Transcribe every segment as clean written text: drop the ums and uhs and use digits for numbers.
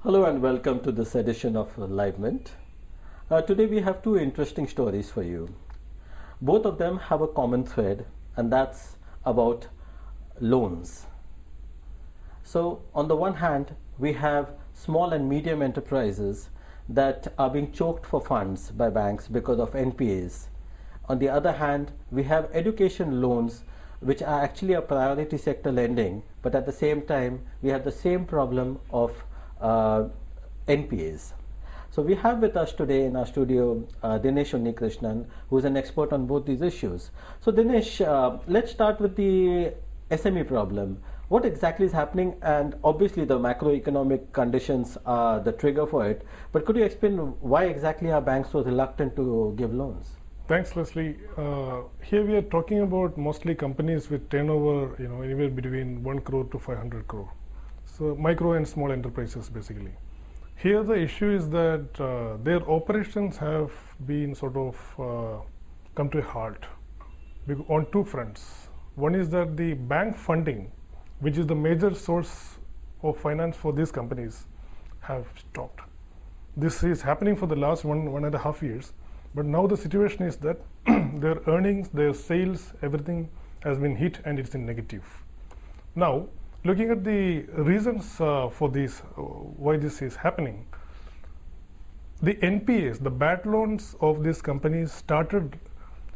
Hello and welcome to this edition of Live Mint. Today we have two interesting stories for you. Both of them have a common thread, and that's about loans. So on the one hand, we have small and medium enterprises that are being choked for funds by banks because of NPAs. On the other hand, we have education loans which are actually a priority sector lending, but at the same time, we have the same problem of NPAs. So we have with us today in our studio Dinesh Unnikrishnan, who is an expert on both these issues. So Dinesh, let's start with the SME problem. What exactly is happening? And obviously the macroeconomic conditions are the trigger for it, but could you explain why exactly are banks so reluctant to give loans? Thanks, Leslie. Here we are talking about mostly companies with turnover, anywhere between 1 crore to 500 crore. So micro and small enterprises, basically. Here the issue is that their operations have been sort of come to a halt on two fronts. One is that the bank funding, which is the major source of finance for these companies, have stopped. This is happening for the last 1.5 years. But now the situation is that their earnings, their sales, everything has been hit and it's in negative. Now, looking at the reasons for this, why this is happening, the NPAs, the bad loans of these companies started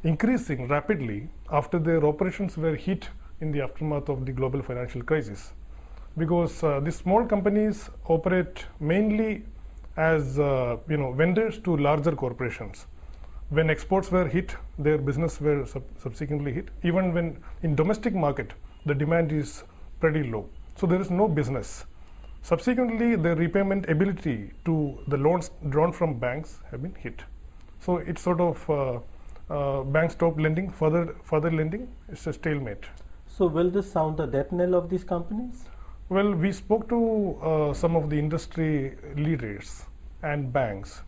increasing rapidly after their operations were hit in the aftermath of the global financial crisis. Because these small companies operate mainly as vendors to larger corporations. When exports were hit, their business were subsequently hit. Even when in domestic market, the demand is pretty low. So there is no business. Subsequently, their repayment ability to the loans drawn from banks have been hit. So it's sort of banks stop lending, further lending, it's a stalemate. So will this sound the death knell of these companies? Well, we spoke to some of the industry leaders and banks.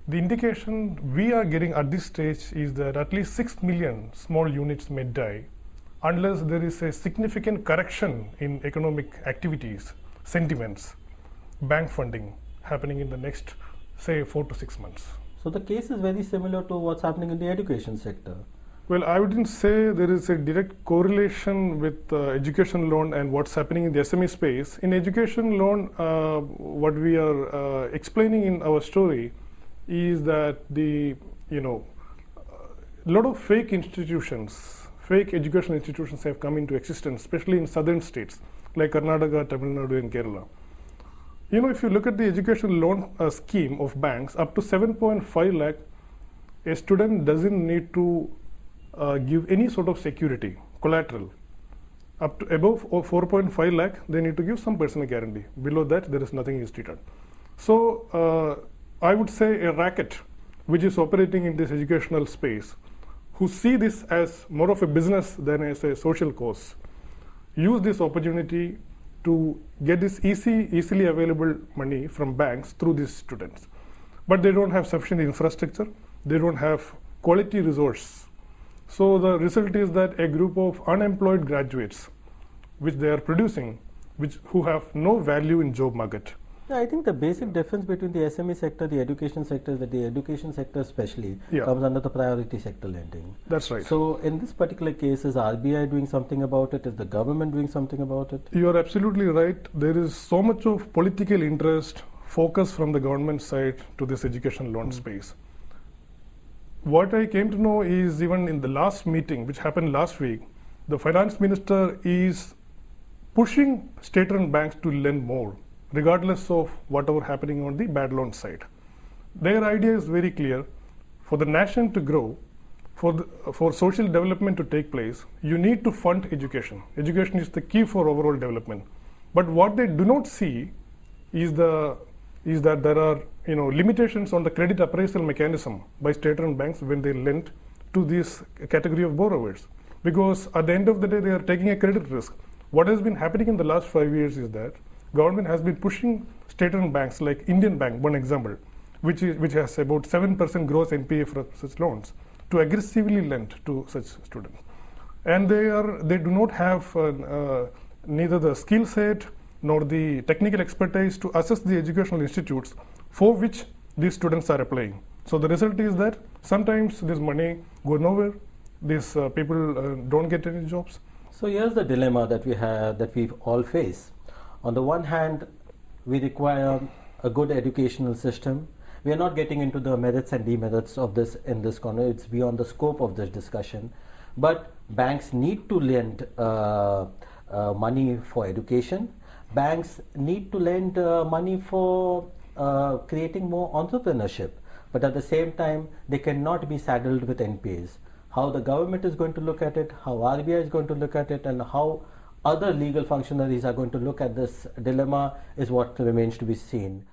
The indication we are getting at this stage is that at least 6 million small units may die unless there is a significant correction in economic activities, sentiments, bank funding happening in the next, say, 4 to 6 months. So the case is very similar to what's happening in the education sector. Well, I wouldn't say there is a direct correlation with education loan and what's happening in the SME space. In education loan, what we are explaining in our story is that a lot of fake institutions, fake educational institutions have come into existence, especially in southern states like Karnataka, Tamil Nadu, and Kerala. If you look at the education loan scheme of banks, up to 7.5 lakh, a student doesn't need to give any sort of security, collateral. Up to above 4.5 lakh, they need to give some personal guarantee. Below that, there is nothing is treated. So I would say a racket which is operating in this educational space, who see this as more of a business than as a social cause, use this opportunity to get this easily available money from banks through these students. But they don't have sufficient infrastructure, they don't have quality resource. So the result is that a group of unemployed graduates, which they are producing, who have no value in job market. Yeah, I think the basic difference between the SME sector, the education sector, is that the education sector especially comes under the priority sector lending. That's right. So in this particular case, is RBI doing something about it? Is the government doing something about it? You are absolutely right. There is so much of political interest, focus from the government side to this education loan space. What I came to know is even in the last meeting, which happened last week, the finance minister is pushing state-run banks to lend more, regardless of whatever happening on the bad loan side. Their idea is very clear. For the nation to grow, for social development to take place, you need to fund education. Education is the key for overall development. But what they do not see is that there are limitations on the credit appraisal mechanism by state-run banks when they lend to this category of borrowers. Because at the end of the day, they are taking a credit risk. What has been happening in the last 5 years is that government has been pushing state-run banks like Indian Bank, one example, which has about 7% gross NPA for such loans, to aggressively lend to such students. And they do not have neither the skill set nor the technical expertise to assess the educational institutes for which these students are applying. So the result is that sometimes this money goes nowhere, these people don't get any jobs. So here's the dilemma that we all face. On the one hand, we require a good educational system. We are not getting into the merits and demerits of this in this corner. It's beyond the scope of this discussion. But banks need to lend money for education. Banks need to lend money for creating more entrepreneurship. But at the same time, they cannot be saddled with NPAs. How the government is going to look at it, how RBI is going to look at it, and how other legal functionaries are going to look at this dilemma is what remains to be seen.